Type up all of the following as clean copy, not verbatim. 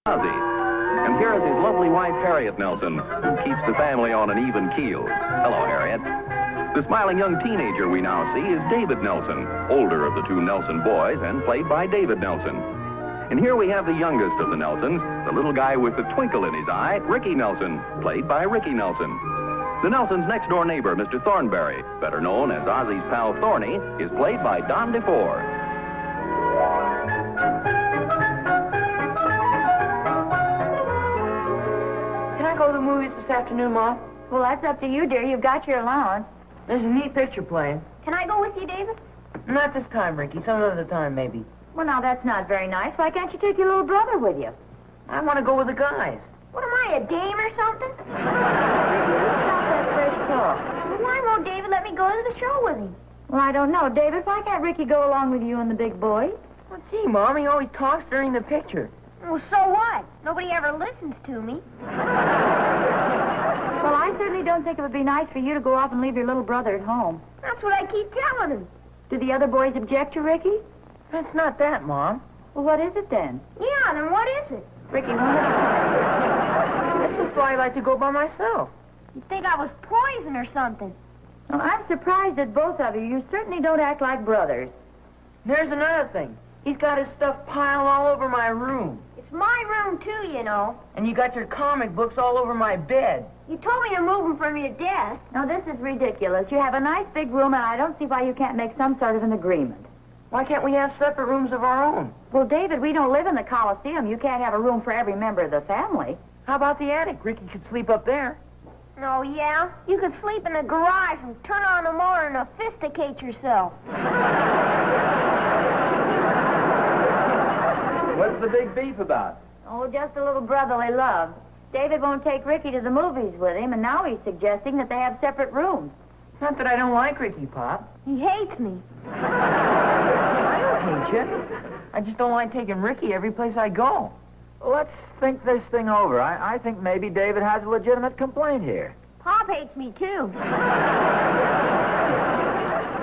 Ozzie. And here is his lovely wife, Harriet Nelson, who keeps the family on an even keel. Hello, Harriet. The smiling young teenager we now see is David Nelson, older of the two Nelson boys and played by David Nelson. And here we have the youngest of the Nelsons, the little guy with the twinkle in his eye, Ricky Nelson, played by Ricky Nelson. The Nelsons' next-door neighbor, Mr. Thornberry, better known as Ozzie's pal Thorny, is played by Don DeFore. Can I go to the movies this afternoon, Mom? Well, that's up to you, dear. You've got your allowance. There's a neat picture playing. Can I go with you, David? Not this time, Ricky. Some other time, maybe. Well, now, that's not very nice. Why can't you take your little brother with you? I want to go with the guys. What am I, a dame or something? Stop that fresh talk. Well, why won't David let me go to the show with him? Well, I don't know. David, why can't Ricky go along with you and the big boys? Well, gee, Mom, he always talks during the picture. Well, so what? Nobody ever listens to me. Well, I certainly don't think it would be nice for you to go off and leave your little brother at home. That's what I keep telling him. Do the other boys object to Ricky? It's not that, Mom. Well, what is it then? Yeah, then what is it? Ricky, one at a time. It's just why I like to go by myself. You'd think I was poison or something. Well, I'm surprised at both of you. You certainly don't act like brothers. There's another thing. He's got his stuff piled all over my room. It's my room, too, you know. And you got your comic books all over my bed. You told me to move them from your desk. Now, this is ridiculous. You have a nice big room, and I don't see why you can't make some sort of an agreement. Why can't we have separate rooms of our own? Well, David, we don't live in the Coliseum. You can't have a room for every member of the family. How about the attic? Ricky could sleep up there. Oh, yeah? You could sleep in the garage and turn on the motor and sophisticate yourself. What's the big beef about? Oh, just a little brotherly love. David won't take Ricky to the movies with him, and now he's suggesting that they have separate rooms. Not that I don't like Ricky, Pop. He hates me. I don't hate you. I just don't like taking Ricky every place I go. Let's think this thing over. I think maybe David has a legitimate complaint here. Pop hates me, too.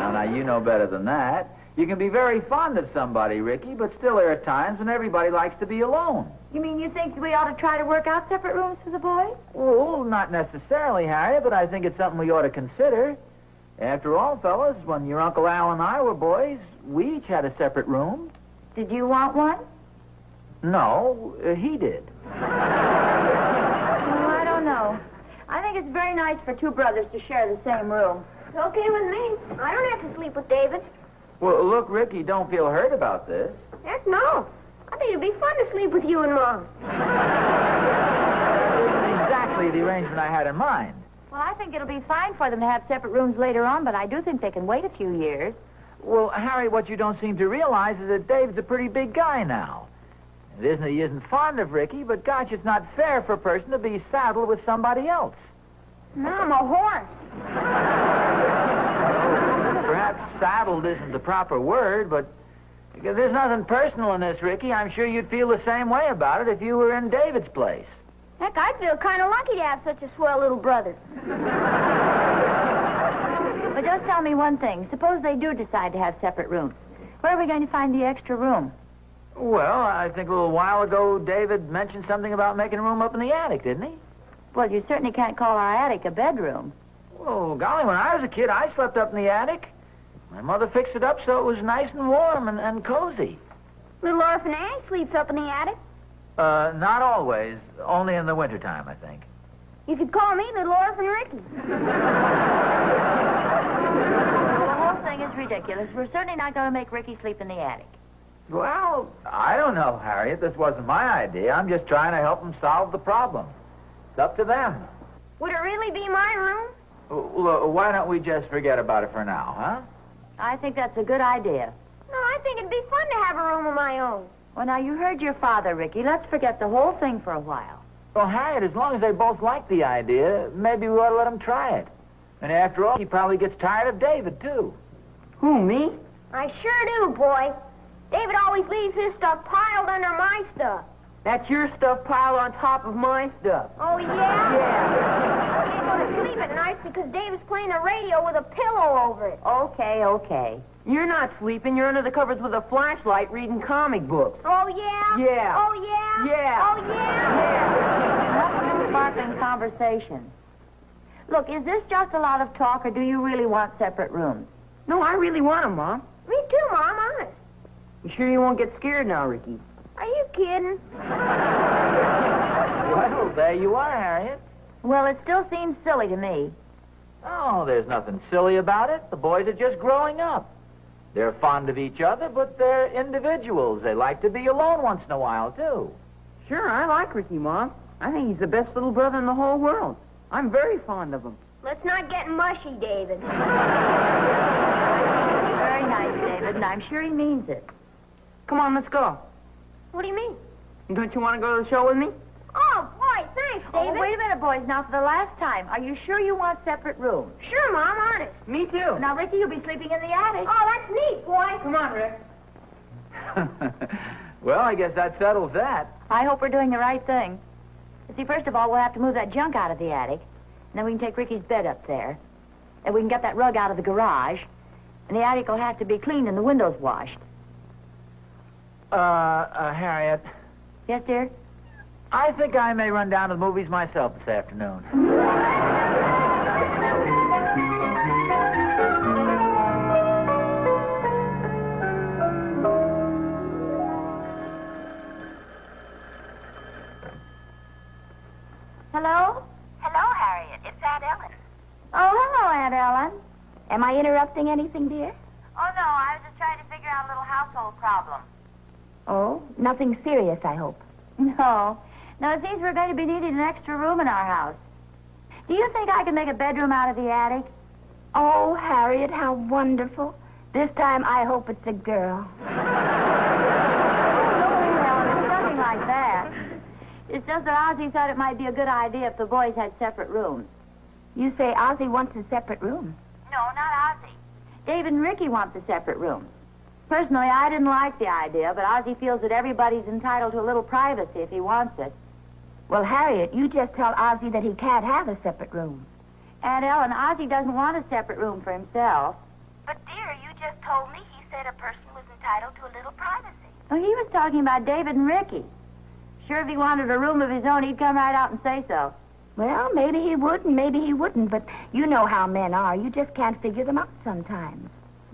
Now, you know better than that. You can be very fond of somebody, Ricky, but still there are times when everybody likes to be alone. You mean you think we ought to try to work out separate rooms for the boys? Well, not necessarily, Harriet, but I think it's something we ought to consider. After all, fellas, when your Uncle Al and I were boys, we each had a separate room. Did you want one? No, he did. Well, I don't know. I think it's very nice for two brothers to share the same room. It's okay with me. I don't have to sleep with David. Well, look, Ricky, don't feel hurt about this. Heck no. I think it'd be fun to sleep with you and Mom. Exactly the arrangement I had in mind. Well, I think it'll be fine for them to have separate rooms later on, but I do think they can wait a few years. Well, Harry, what you don't seem to realize is that Dave's a pretty big guy now. It isn't that he isn't fond of Ricky, but gosh, it's not fair for a person to be saddled with somebody else. No, I'm a horse. Perhaps saddled isn't the proper word, but there's nothing personal in this, Ricky. I'm sure you'd feel the same way about it if you were in David's place. Heck, I'd feel kind of lucky to have such a swell little brother. But just tell me one thing. Suppose they do decide to have separate rooms. Where are we going to find the extra room? Well, I think a little while ago David mentioned something about making a room up in the attic, didn't he? Well, you certainly can't call our attic a bedroom. Oh, golly, when I was a kid, I slept up in the attic. My mother fixed it up so it was nice and warm and cozy. Little Orphan Annie sleeps up in the attic. Not always. Only in the wintertime, I think. You could call me Little Orphan Ricky. Well, the whole thing is ridiculous. We're certainly not going to make Ricky sleep in the attic. Well, I don't know, Harriet. This wasn't my idea. I'm just trying to help them solve the problem. It's up to them. Would it really be my room? Well, why don't we just forget about it for now, huh? I think that's a good idea. No, I think it'd be fun to have a room of my own. Well, now, you heard your father, Ricky. Let's forget the whole thing for a while. Well, Harriet, as long as they both like the idea, maybe we ought to let them try it. And after all, he probably gets tired of David, too. Who, me? I sure do, boy. David always leaves his stuff piled under my stuff. That's your stuff piled on top of my stuff. Oh, yeah? Yeah. I can't go to sleep at night because David's playing the radio with a pillow over it. Okay. You're not sleeping. You're under the covers with a flashlight reading comic books. Oh, yeah? Yeah. Oh, yeah? Yeah. Oh, yeah? Enough of sparkling conversation. Look, is this just a lot of talk, or do you really want separate rooms? No, I really want them, Mom. Me too, Mom, honest. You sure you won't get scared now, Ricky? Are you kidding? Well, there you are, Harriet. Well, it still seems silly to me. Oh, there's nothing silly about it. The boys are just growing up. They're fond of each other, but they're individuals. They like to be alone once in a while, too. Sure, I like Ricky, Mom. I think he's the best little brother in the whole world. I'm very fond of him. Let's not get mushy, David. Very nice, David, and I'm sure he means it. Come on, let's go. What do you mean? Don't you want to go to the show with me? Oh, boy, thanks, David. Oh, wait a minute, boys. Now, for the last time, are you sure you want separate rooms? Sure, Mom, honest. Me too. Now, Ricky, you'll be sleeping in the attic. Oh, that's neat, boy. Come on, Rick. Well, I guess that settles that. I hope we're doing the right thing. You see, first of all, we'll have to move that junk out of the attic. And then we can take Ricky's bed up there. And we can get that rug out of the garage. And the attic will have to be cleaned and the windows washed. Harriet, Yes, dear? I think I may run down to the movies myself this afternoon. Hello? Hello, Harriet. It's Aunt Ellen. Oh, hello, Aunt Ellen. Am I interrupting anything, dear? Oh, no, I was just trying to figure out a little household problem. Oh, nothing serious, I hope. No. No, it seems we're going to be needing an extra room in our house. Do you think I can make a bedroom out of the attic? Oh, Harriet, how wonderful. This time, I hope it's a girl. No, Ellen, it's nothing like that. It's just that Ozzie thought it might be a good idea if the boys had separate rooms. You say Ozzie wants a separate room. No, not Ozzie. David and Ricky want the separate rooms. Personally, I didn't like the idea, but Ozzie feels that everybody's entitled to a little privacy if he wants it. Well, Harriet, you just tell Ozzie that he can't have a separate room. Aunt Ellen, Ozzie doesn't want a separate room for himself. But, dear, you just told me he said a person was entitled to a little privacy. Well, he was talking about David and Ricky. Sure, if he wanted a room of his own, he'd come right out and say so. Well, maybe he would and maybe he wouldn't, but you know how men are. You just can't figure them out sometimes.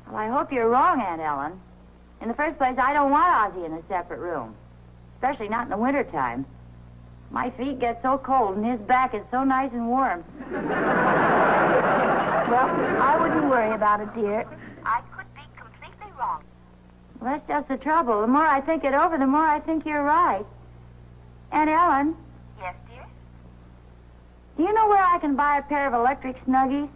Well, I hope you're wrong, Aunt Ellen. In the first place, I don't want Ozzie in a separate room. Especially not in the wintertime. My feet get so cold and his back is so nice and warm. Well, I wouldn't worry about it, dear. I could be completely wrong. Well, that's just the trouble. The more I think it over, the more I think you're right. Aunt Ellen, Yes, dear? do you know where I can buy a pair of electric snuggies?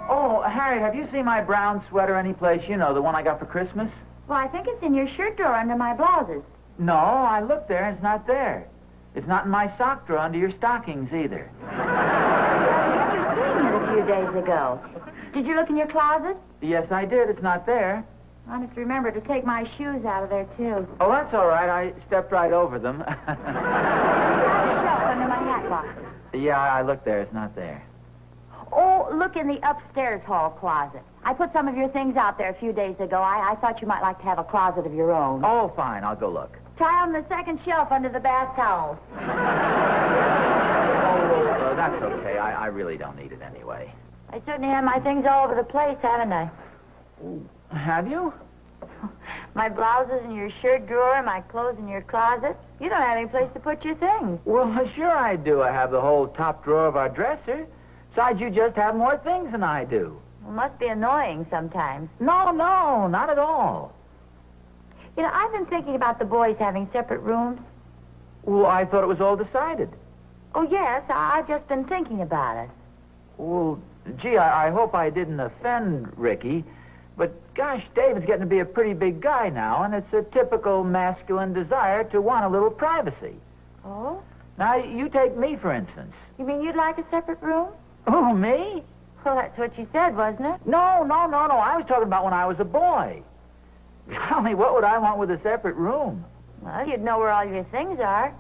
Oh, Harriet, have you seen my brown sweater anyplace? You know, the one I got for Christmas? Well, I think it's in your shirt drawer under my blouses. No, I looked there and it's not there. It's not in my sock drawer under your stockings either. I remember seeing it a few days ago. Did you look in your closet? Yes, I did. It's not there. I must remember to take my shoes out of there, too. Oh, that's all right. I stepped right over them. There's a shelf under my hat box. Yeah, I looked there. It's not there. Oh, look in the upstairs hall closet. I put some of your things out there a few days ago. I thought you might like to have a closet of your own. Oh, fine. I'll go look. Try on the second shelf under the bath towels. Oh, that's okay. I really don't need it anyway. I certainly have my things all over the place, haven't I? Have you? My blouses in your shirt drawer, my clothes in your closet. You don't have any place to put your things. Well, sure I do. I have the whole top drawer of our dresser. Besides, you just have more things than I do. It must be annoying sometimes. No, not at all. You know, I've been thinking about the boys having separate rooms. Well, I thought it was all decided. Oh, yes, I've just been thinking about it. Well, gee, I hope I didn't offend Ricky. But, gosh, David's getting to be a pretty big guy now, and it's a typical masculine desire to want a little privacy. Oh? Now, you take me, for instance. You mean you'd like a separate room? Oh, me? Well, that's what you said, wasn't it? No. I was talking about when I was a boy. Tell me, what would I want with a separate room? Well, you'd know where all your things are.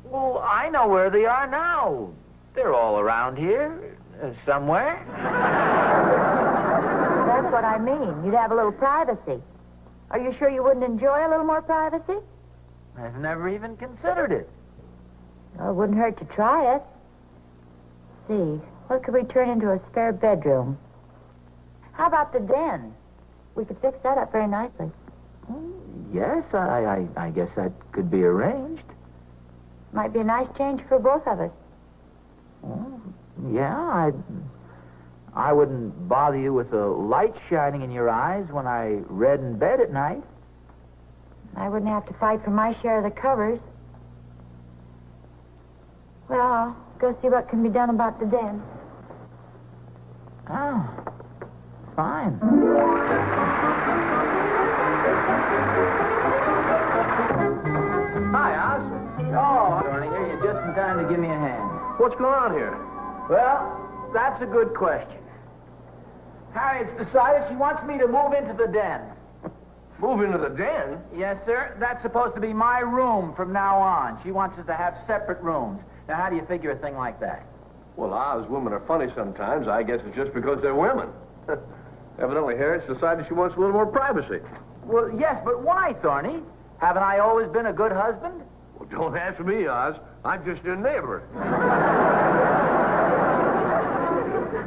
Well, I know where they are now. They're all around here, somewhere. That's what I mean. You'd have a little privacy. Are you sure you wouldn't enjoy a little more privacy? I've never even considered it. Well, it wouldn't hurt to try it. See, what could we turn into a spare bedroom? How about the den? We could fix that up very nicely. Yes, I guess that could be arranged. Might be a nice change for both of us. Well, yeah, I wouldn't bother you with a light shining in your eyes when I read in bed at night. I wouldn't have to fight for my share of the covers. Well, I'll go see what can be done about the den. Oh, fine. Hi, Oz. Oh, Barney, here you're just in time to give me a hand. What's going on here? Well, that's a good question. Harriet's decided she wants me to move into the den. Move into the den? Yes, sir. That's supposed to be my room from now on. She wants us to have separate rooms. Now, how do you figure a thing like that? Well, Oz, women are funny sometimes. I guess it's just because they're women. Evidently, Harriet's decided she wants a little more privacy. Well, yes, but why, Thorny? Haven't I always been a good husband? Well, don't ask me, Oz. I'm just your neighbor.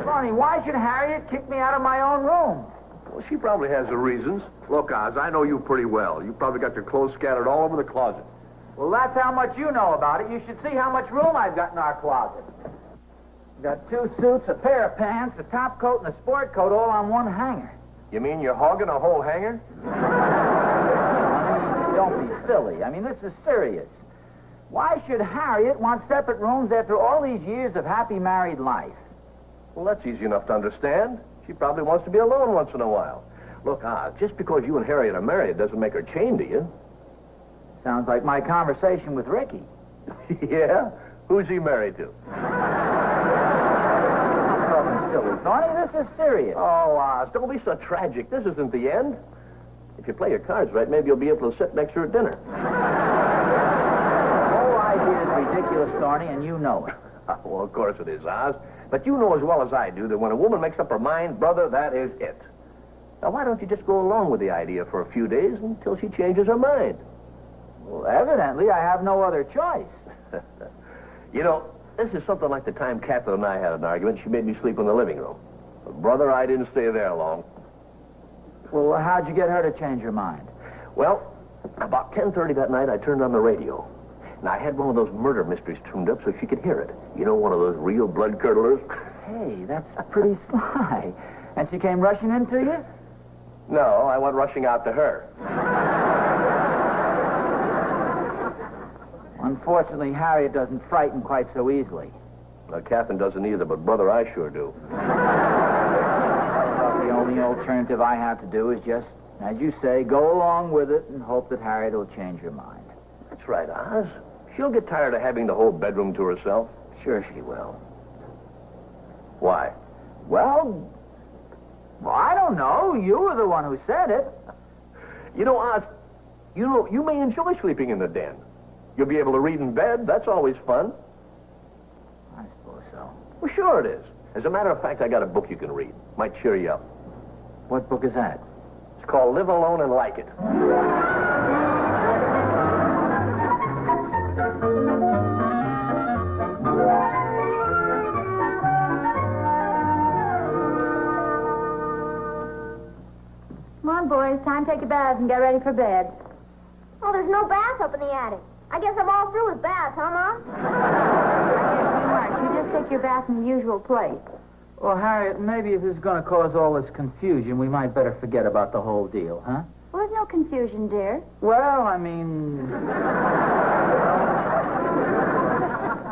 Thorny, why should Harriet kick me out of my own room? Well, she probably has her reasons. Look, Oz, I know you pretty well. You probably got your clothes scattered all over the closet. Well, that's how much you know about it. You should see how much room I've got in our closet. Got 2 suits, a pair of pants, a top coat, and a sport coat all on one hanger. You mean you're hogging a whole hanger? Honey, don't be silly. I mean, this is serious. Why should Harriet want separate rooms after all these years of happy married life? Well, that's easy enough to understand. She probably wants to be alone once in a while. Look, Oz, just because you and Harriet are married doesn't make her chained to you. Sounds like my conversation with Ricky. Yeah? Who's he married to? I'm talking silly, Thorny. This is serious. Oh, Oz, don't be so tragic. This isn't the end. If you play your cards right, maybe you'll be able to sit next to her at dinner. The whole idea is ridiculous, Thorny, and you know it. Well, of course it is, Oz. But you know as well as I do that when a woman makes up her mind, brother, that is it. Now, why don't you just go along with the idea for a few days until she changes her mind? Well, evidently, I have no other choice. You know, this is something like the time Catherine and I had an argument. She made me sleep in the living room. But, brother, I didn't stay there long. Well, how'd you get her to change her mind? Well, about 10:30 that night, I turned on the radio. And I had one of those murder mysteries tuned up so she could hear it. You know, one of those real blood-curdlers. Hey, that's pretty sly. And she came rushing into you? No, I went rushing out to her. Unfortunately, Harriet doesn't frighten quite so easily. Well, Catherine doesn't either, but, brother, I sure do. Well, the only alternative I have to do is just, as you say, go along with it and hope that Harriet will change her mind. That's right, Oz. She'll get tired of having the whole bedroom to herself. Sure she will. Why? Well, I don't know. You were the one who said it. You know, Oz, you may enjoy sleeping in the den. You'll be able to read in bed. That's always fun. I suppose so. Well, sure it is. As a matter of fact, I got a book you can read. Might cheer you up. What book is that? It's called Live Alone and Like It. Come on, boys. Time to take your baths and get ready for bed. Oh, there's no bath up in the attic. I guess I'm all through with baths, huh, Mom? I guess you aren't. You just take your bath in the usual place. Well, Harriet, maybe if this is going to cause all this confusion, we might better forget about the whole deal, huh? Well, there's no confusion, dear. Well, I mean...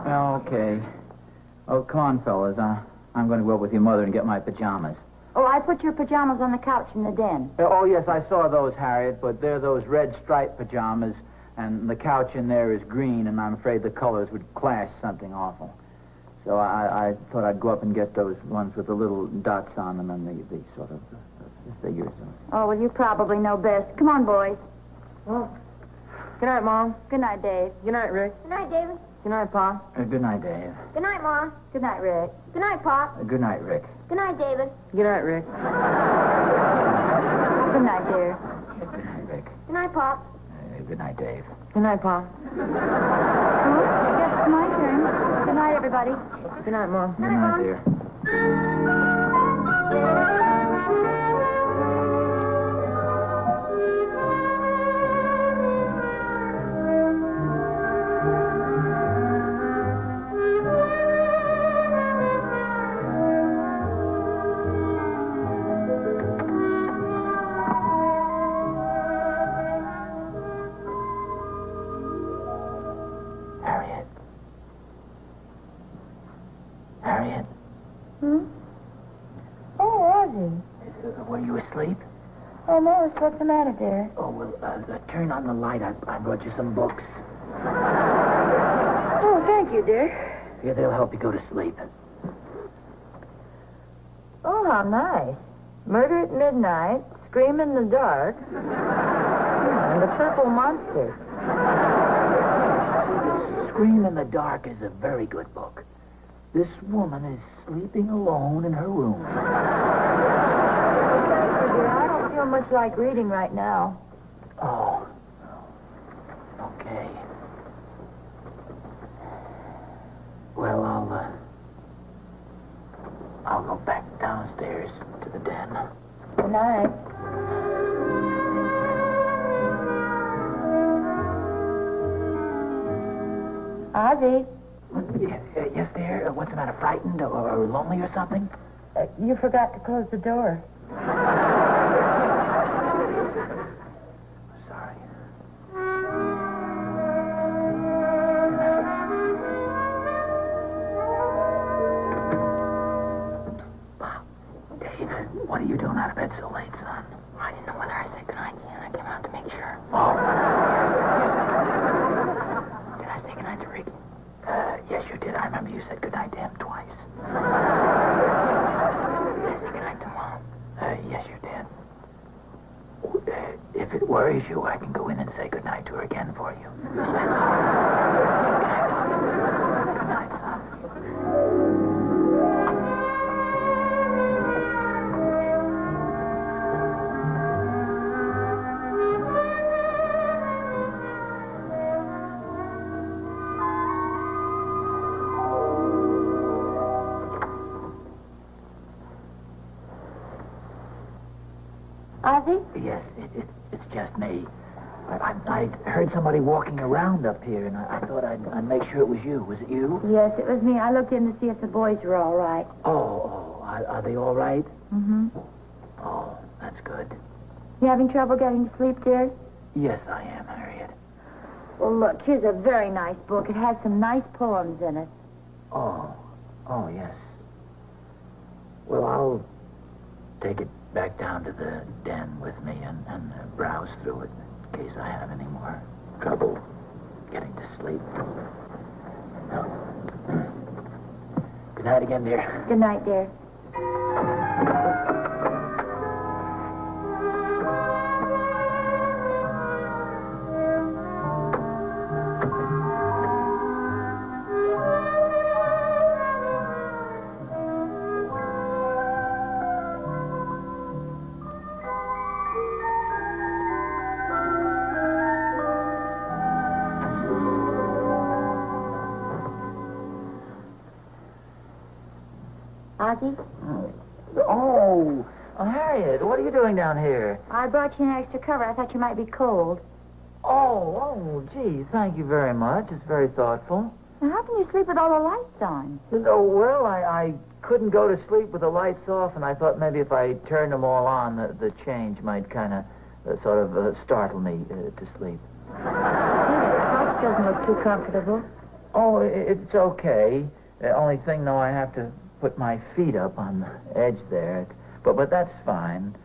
Well, okay. Oh, come on, fellas. I'm going to go up with your mother and get my pajamas. Oh, I put your pajamas on the couch in the den. Oh, yes, I saw those, Harriet, but they're those red striped pajamas, and the couch in there is green, and I'm afraid the colors would clash something awful. So I thought I'd go up and get those ones with the little dots on them and the sort of the figures. Oh, well, you probably know best. Come on, boys. Well, good night, Mom. Good night, Dave. Good night, Rick. Good night, David. Good night, Pa. Good night, Dave. Good night, Mom. Good night, Rick. Good night, Pop. Good night, Rick. Good night, David. Good night, Rick. Good night, dear. Good night, Rick. Good night, Pop. Good night, Dave. Good night, Pa. Oh, I guess it's my turn. Good night, everybody. Good night, Mom. Good night, dear. Harriet. Harriet, Oh, Ozzie. were you asleep? Oh, Morris, what's the matter, dear? Oh, well, turn on the light. I brought you some books. Oh, thank you, dear. Here, they'll help you go to sleep. Oh, how nice. Murder at Midnight, Scream in the Dark, and The Purple Monster. Scream in the Dark is a very good book. This woman is sleeping alone in her room. Dear, I don't feel much like reading right now. Oh. Okay. Well, I'll go back downstairs to the den. Good night. Ozzie, Yes, dear. What's the matter? Frightened or lonely or something? you forgot to close the door. Sorry. David, what are you doing out of bed so late, son? I didn't know whether I said goodnight to you, and I came out to make sure. Oh. Did I say goodnight to Ricky? Yes, you did. I remember you said goodnight to him twice. Did I say goodnight to Mom? Yes, you did. If it worries you, I can go in and say goodnight to her again for you. That's all. Good night, son. Ozzie? Yes, it's just me. I heard somebody walking around up here, and I thought I'd make sure it was you. Was it you? Yes, it was me. I looked in to see if the boys were all right. Are they all right? Mm-hmm. Oh, that's good. You having trouble getting to sleep, dear? Yes, I am, Harriet. Well, look, here's a very nice book. It has some nice poems in it. Oh, yes. Well, I'll take it back down to the den with me and browse through it in case I have any more trouble getting to sleep. No. Good night again, dear. Good night, dear. Ozzie, Oh, Harriet, what are you doing down here? I brought you an extra cover. I thought you might be cold. Gee, thank you very much. It's very thoughtful. Now, how can you sleep with all the lights on? Oh, well, I couldn't go to sleep with the lights off, and I thought maybe if I turned them all on, the change might kind of startle me to sleep. Gee, the couch doesn't look too comfortable. Oh, it's okay. The only thing, though, I have to put my feet up on the edge there. But that's fine.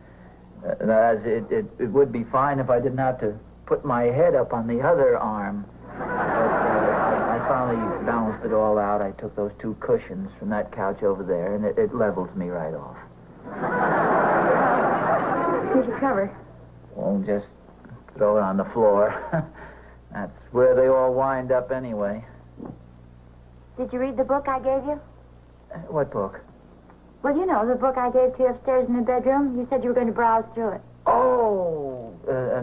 It would be fine if I didn't have to put my head up on the other arm. But I finally balanced it all out. I took those two cushions from that couch over there, and it levels me right off. Here's your cover. Well, just throw it on the floor. That's where they all wind up anyway. Did you read the book I gave you? What book? Well, you know, the book I gave to you upstairs in the bedroom. You said you were going to browse through it. Oh,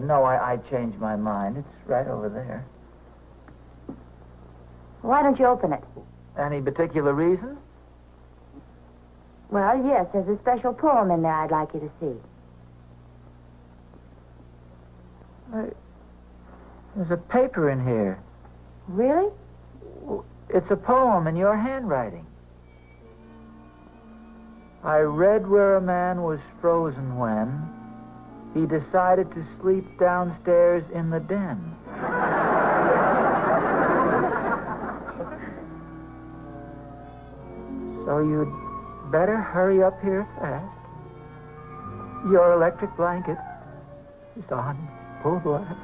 no, I changed my mind. It's right over there. Why don't you open it? Any particular reason? Well, yes, there's a special poem in there I'd like you to see. There's a paper in here. Really? It's a poem in your handwriting. I read where a man was frozen when he decided to sleep downstairs in the den. So you'd better hurry up here fast. Your electric blanket is on full blast.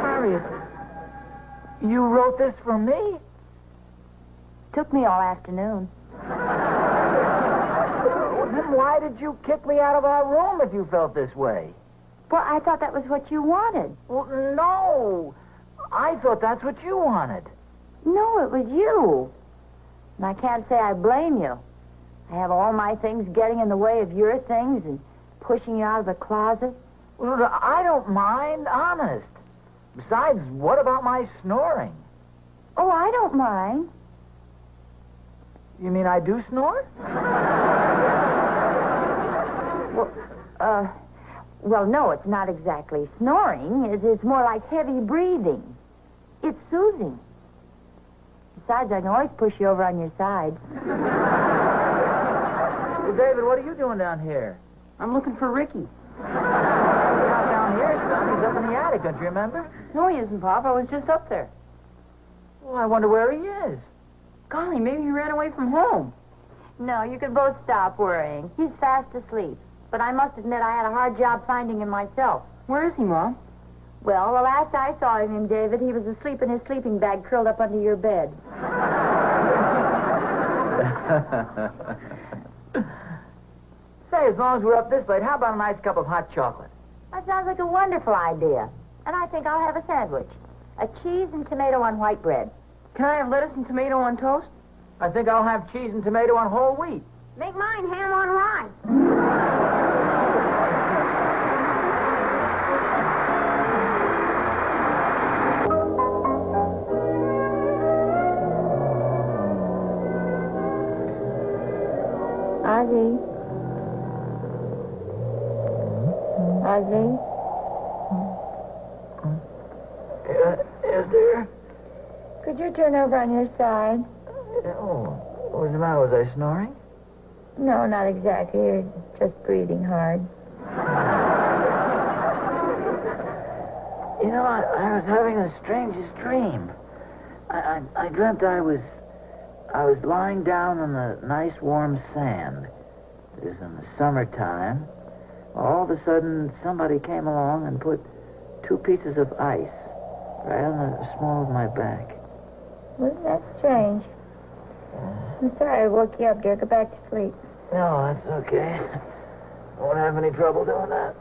Harriet, you wrote this for me? Took me all afternoon. Then why did you kick me out of our room if you felt this way? Well, I thought that was what you wanted. Well, no. I thought that's what you wanted. No, it was you. And I can't say I blame you. I have all my things getting in the way of your things and pushing you out of the closet. Well, I don't mind, honest. Besides, what about my snoring? Oh, I don't mind. You mean I do snore? Well, no, it's not exactly snoring. It's more like heavy breathing. It's soothing. Besides, I can always push you over on your side. Well, David, what are you doing down here? I'm looking for Ricky. He's not down here, son. He's up in the attic, don't you remember? No, he isn't, Pop. I was just up there. Well, I wonder where he is. Golly, maybe he ran away from home. No, you can both stop worrying. He's fast asleep. But I must admit I had a hard job finding him myself. Where is he, Mom? Well, the last I saw of him, David, he was asleep in his sleeping bag curled up under your bed. Say, as long as we're up this late, how about a nice cup of hot chocolate? That sounds like a wonderful idea. And I think I'll have a sandwich. A cheese and tomato on white bread. Can I have lettuce and tomato on toast? I think I'll have cheese and tomato on whole wheat. Make mine ham on rye. Ozzie? Ozzie? Is there? Could you turn over on your side? Oh, what was the matter? Was I snoring? No, not exactly. You're just breathing hard. You know, I was having the strangest dream. I dreamt I was lying down on the nice warm sand. It was in the summertime. All of a sudden, somebody came along and put 2 pieces of ice right on the small of my back. Well, that's strange. I'm sorry I woke you up, dear. Go back to sleep. No, that's okay. Won't have any trouble doing that.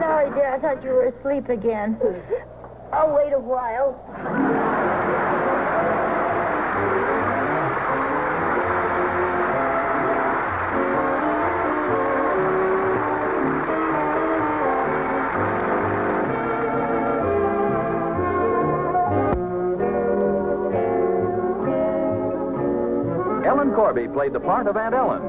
Sorry, dear. I thought you were asleep again. I'll wait a while. Ellen Corby played the part of Aunt Ellen.